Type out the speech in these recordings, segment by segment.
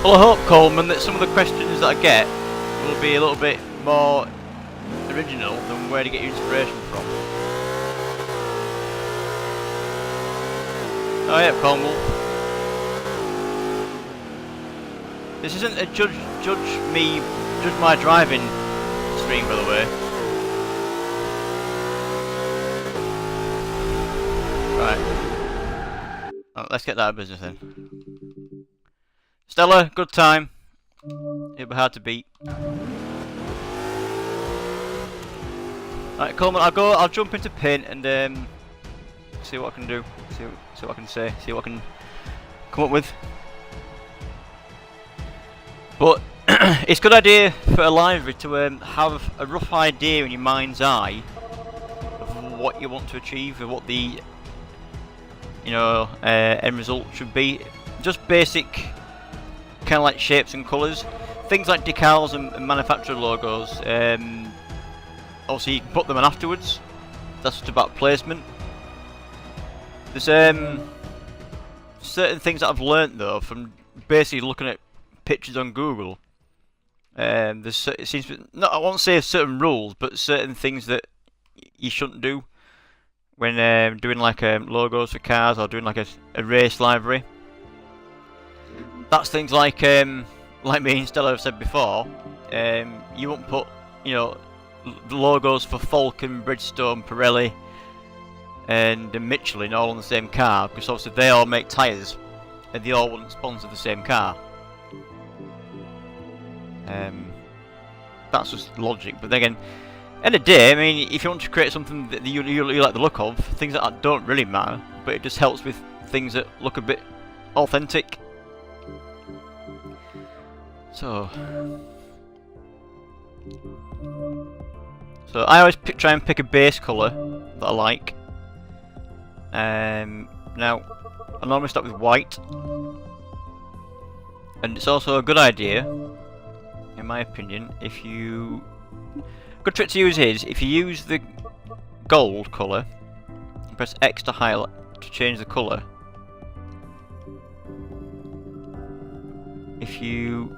Well, I hope, Coleman, that some of the questions that I get will be a little bit more original than where to get your inspiration from. Oh yeah, Cornwall. This isn't a judge my driving stream, by the way. Right. Oh, let's get that out of business then. Stella, good time. It'll be hard to beat. Right, Coleman, I'll jump into pin and see what I can do. See what I can say. See what I can come up with. But it's a good idea for a library to have a rough idea in your mind's eye of what you want to achieve and what the end result should be. Just basic kind of like shapes and colours, things like decals and manufacturer logos. Obviously you can put them on afterwards. That's just about placement. There's certain things that I've learnt though from basically looking at pictures on Google. It seems to be, I won't say certain rules, but certain things that you shouldn't do when doing like logos for cars or doing like a race library. That's things like me and Stella have said before. You won't put the logos for Falcon, Bridgestone, Pirelli, and Michelin all on the same car, because obviously they all make tyres, and they all wouldn't sponsor the same car. That's just logic. But then again, end of the day, I mean, if you want to create something that you like the look of, things like that don't really matter, but it just helps with things that look a bit authentic. So I always try and pick a base colour that I like. Now, I normally start with white, and it's also a good idea, in my opinion, good trick to use is, if you use the gold colour, press X to highlight, to change the colour. If you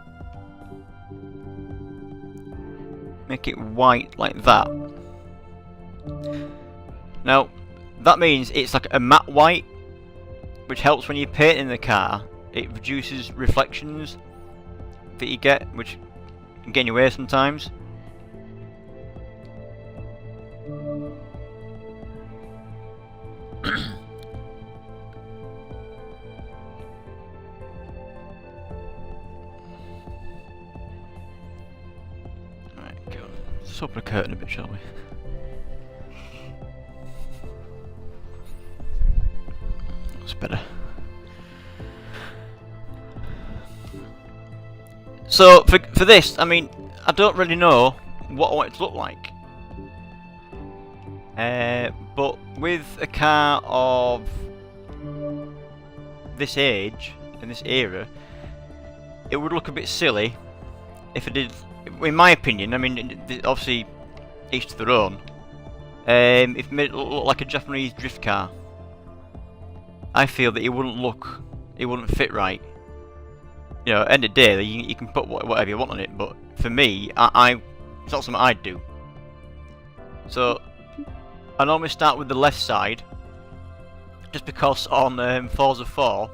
make it white like that, now that means it's like a matte white, which helps when you're painting the car. It reduces reflections that you get, which can get in your way sometimes. Alright, go on. Let's open a curtain a bit, shall we? That's better. So for this, I mean, I don't really know what I want it to look like. But with a car of this age and this era, it would look a bit silly if it did, in my opinion. I mean, obviously each to their own. If it made it look like a Japanese drift car, I feel that it wouldn't fit right. End of the day, you can put whatever you want on it, but for me, it's not something I'd do. So I normally start with the left side, just because on Forza 4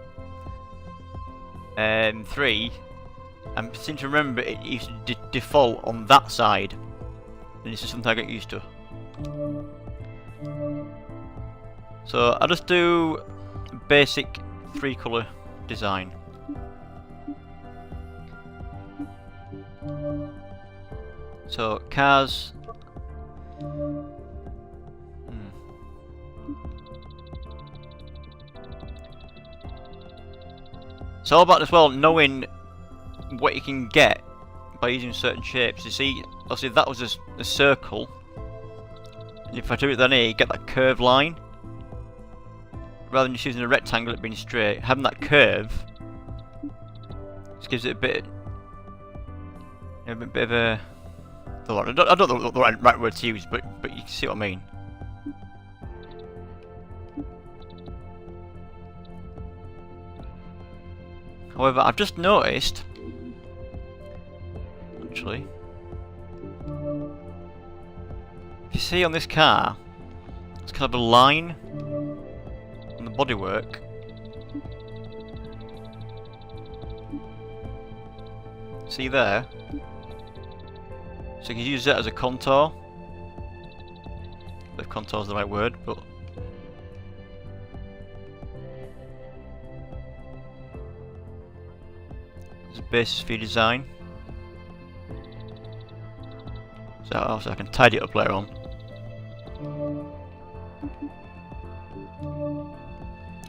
and 3, I seem to remember it used to default on that side, and this is something I get used to. So I just do a basic 3-colour design. So cars. It's all about as well knowing what you can get by using certain shapes. You see, obviously that was a circle, and if I do it then here, you get that curved line. Rather than just using a rectangle, it being straight, having that curve just gives it a bit of a. I don't know the right word to use, but you can see what I mean. However, I've just noticed actually. If you see on this car, it's kind of a line on the bodywork. See there? So you can use that as a contour. If contour is the right word, but as a basis for your design. So also I can tidy it up later on.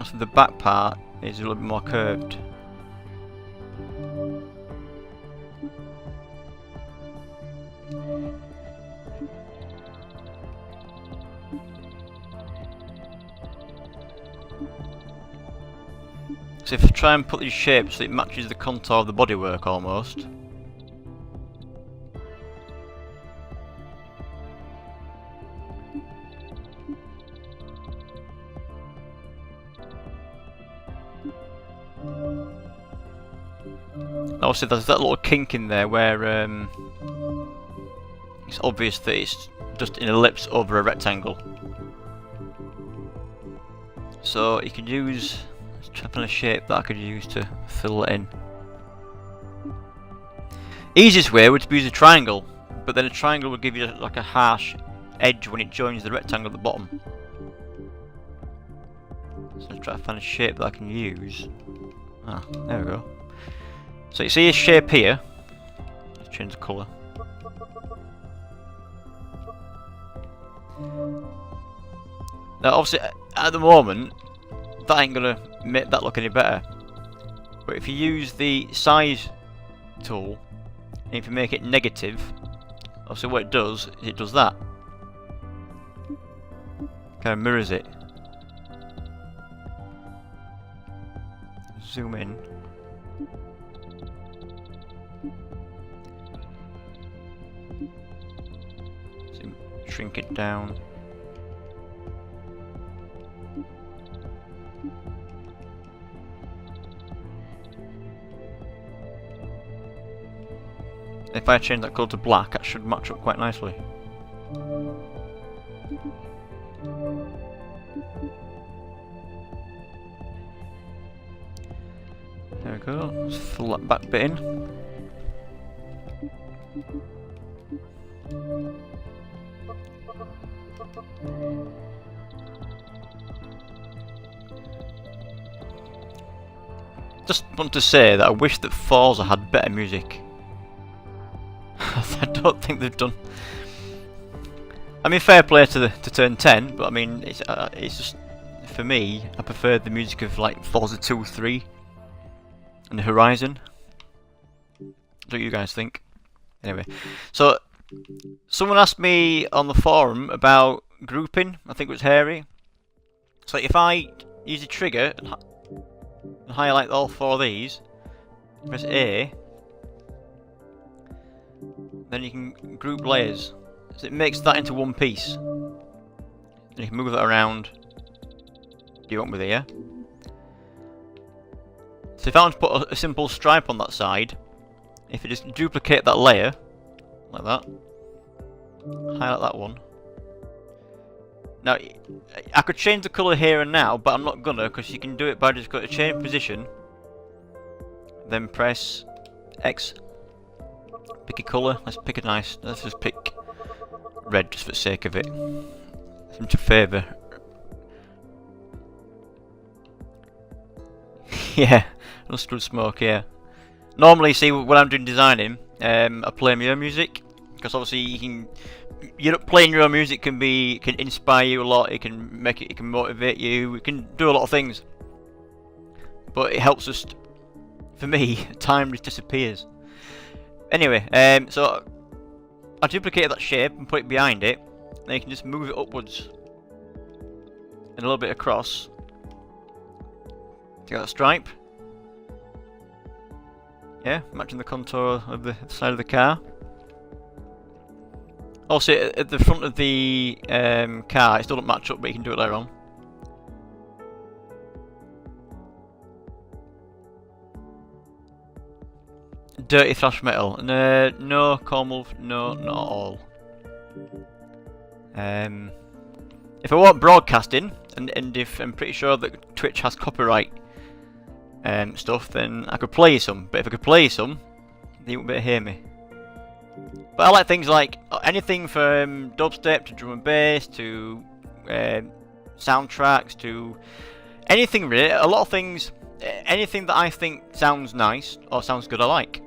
So the back part is a little bit more curved. So if I try and put these shapes so it matches the contour of the bodywork almost. Obviously there's that little kink in there where it's obvious that it's just an ellipse over a rectangle. So you can use, let's try to find a shape that I could use to fill it in. Easiest way would be use a triangle, but then a triangle would give you like a harsh edge when it joins the rectangle at the bottom. So let's try to find a shape that I can use. Ah, there we go. So you see a shape here. Let's change the colour. Now obviously at the moment that ain't gonna make that look any better. But if you use the size tool and if you make it negative, obviously what it does is it does that. Kind of mirrors it. Zoom in. Shrink it down. If I change that colour to black, that should match up quite nicely. There we go, let's fill that back bit in. Just want to say that I wish that Forza had better music. I don't think they've done. I mean, fair play to Turn 10, but I mean, it's just for me. I prefer the music of like Forza 2, 3, and Horizon. What do you guys think? Anyway, so someone asked me on the forum about grouping. I think it was Harry. So if I use a trigger and highlight all four of these, press A, then you can group layers. So it makes that into one piece. And you can move that around. Do you want with it, yeah? So if I want to put a simple stripe on that side, if you just duplicate that layer, like that, highlight that one. Now, I could change the colour here and now, but I'm not gonna, because you can do it by just going to change position, then press X, pick a colour. Let's pick a nice, let's just pick red just for the sake of it. Seems to favour. Yeah, unscrewed smoke, yeah. Normally, see, when I'm doing designing, I play my own music, because obviously you can, playing your own music can inspire you a lot. It can it can motivate you. It can do a lot of things, but it helps us. For me, time just disappears. Anyway, so I duplicated that shape and put it behind it. Then you can just move it upwards and a little bit across. Take that stripe. Yeah, matching the contour of the side of the car. Also, at the front of the car, it still doesn't match up, but you can do it later on. dirty thrash metal. No, Cornwolf, no, not at all. If I want broadcasting, and if I'm pretty sure that Twitch has copyright stuff, then I could play you some. But if I could play you some, then you wouldn't be able to hear me. But I like things like anything from dubstep to drum and bass to soundtracks to anything really. A lot of things, anything that I think sounds nice or sounds good, I like.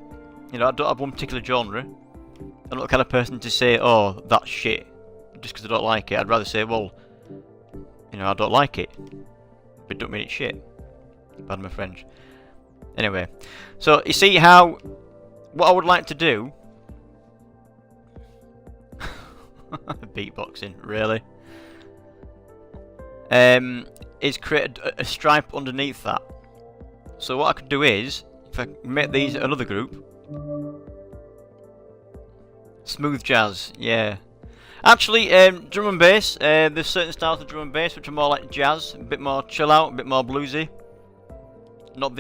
You know, I don't have one particular genre. I'm not the kind of person to say, "Oh, that's shit," just because I don't like it. I'd rather say, "Well, you know, I don't like it, but don't mean it's shit." Pardon my French. Anyway, so you see how what I would like to do. Beatboxing, really? Is create a stripe underneath that. So what I could do is, if I make these another group, smooth jazz, yeah. Actually, drum and bass. There's certain styles of drum and bass which are more like jazz, a bit more chill out, a bit more bluesy. Not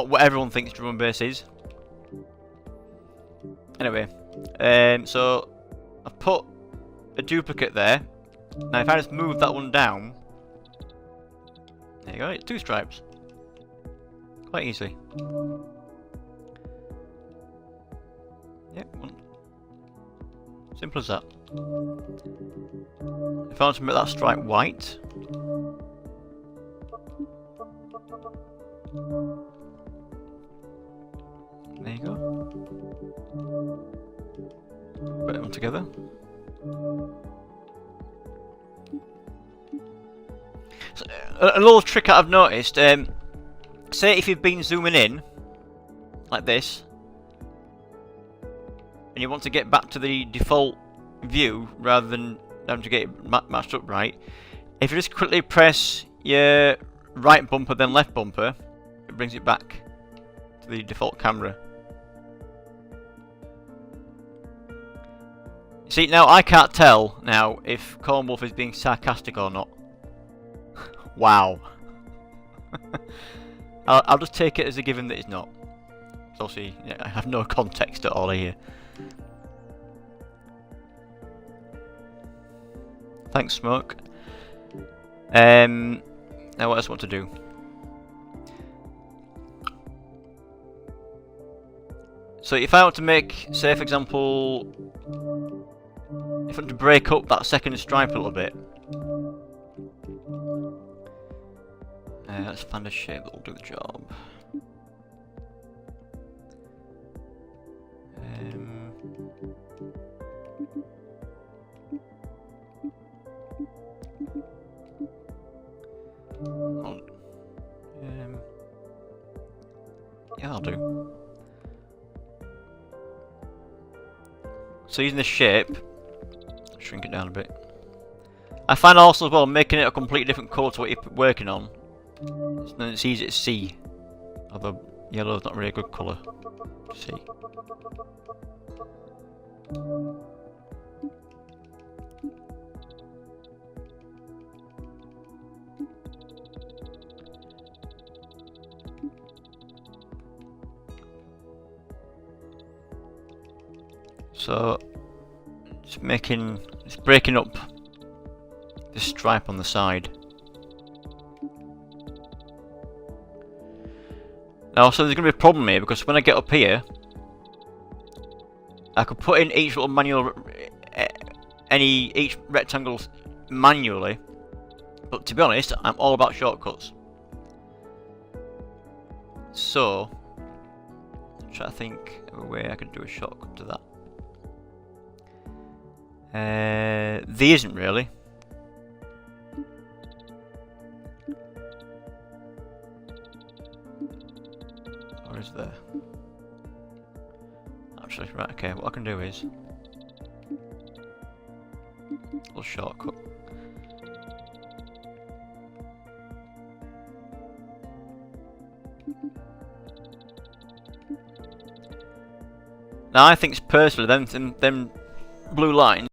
what everyone thinks drum and bass is. Anyway, so I've put a duplicate there. Now if I just move that one down, there you go, it's 2 stripes. Quite easy. Yeah, one. Simple as that. If I want to make that stripe white, there you go. Put them together. So, a little trick I've noticed, say if you've been zooming in, like this, and you want to get back to the default view, rather than having to get it matched up right, if you just quickly press your right bumper then left bumper, it brings it back to the default camera. See, now I can't tell now if Cornwolf is being sarcastic or not. Wow. I'll just take it as a given that he's not. So obviously, yeah, I have no context at all here. Thanks, Smoke. Now what else I want to do? So if I want to make, say for example, if I want to break up that second stripe a little bit, let's find a shape that will do the job. Yeah, I'll do. So using the shape, shrink it down a bit. I find also as well making it a completely different colour to what you're working on, then it's easy to see. Although yellow is not really a good colour to see. So just breaking up this stripe on the side. Now, so there's going to be a problem here because when I get up here, I could put in each little manual, each rectangle manually, but to be honest, I'm all about shortcuts. So, I'm trying to think of a way I could do a shortcut to that. There isn't really. Or is there? Actually, right, okay, what I can do is a little shortcut. Now I think personally them blue lines